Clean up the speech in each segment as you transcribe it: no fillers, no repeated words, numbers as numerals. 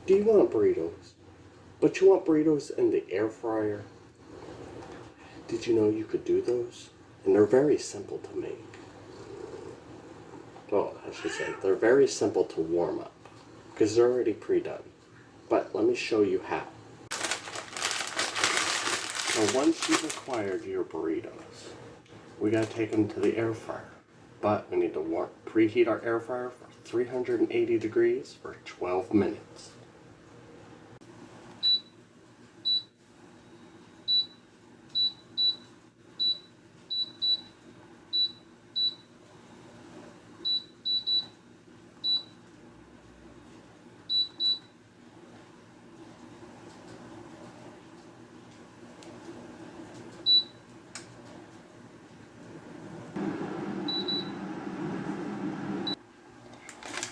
Do you want burritos? But you want burritos in the air fryer? Did you know you could do those? And they're very simple to make. Well, I should say, they're very simple to warm up because they're already pre-done. But let me show you how. So once you've acquired your burritos, we gotta take them to the air fryer. But we need to preheat our air fryer for 380 degrees for 12 minutes.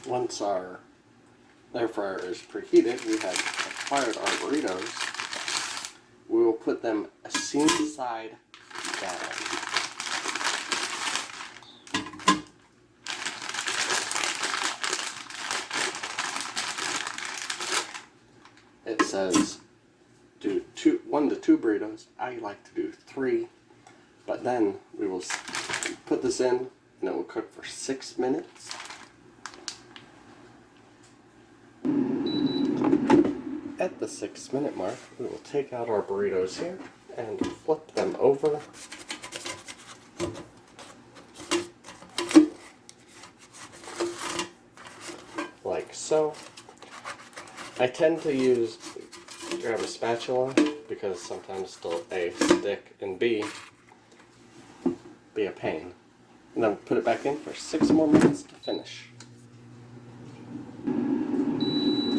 Once our air fryer is preheated, we have acquired our burritos. We will put them seam side down. It says do 1 to 2 burritos. I like to do 3, but then we will put this in and it will cook for 6 minutes. At the 6-minute mark, we will take out our burritos here and flip them over. Like so. I tend to grab a spatula because sometimes still A, stick, and B, be a pain. And then put it back in for 6 more minutes to finish.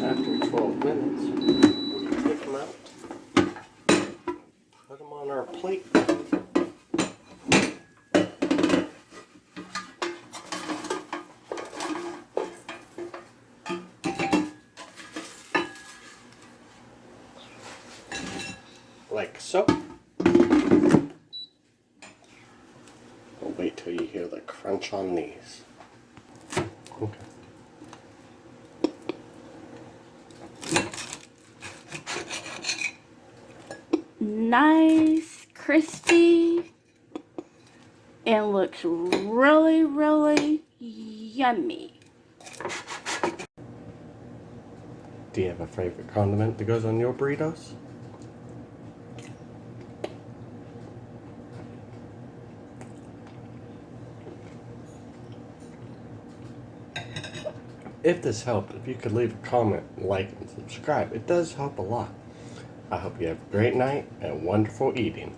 After 12 minutes, we take them out, put them on our plate. Like so. We'll wait till you hear the crunch on these. Okay. Nice, crispy, and looks really, really yummy. Do you have a favorite condiment that goes on your burritos? If this helped, if you could leave a comment, like, and subscribe, it does help a lot. I hope you have a great night and wonderful eating.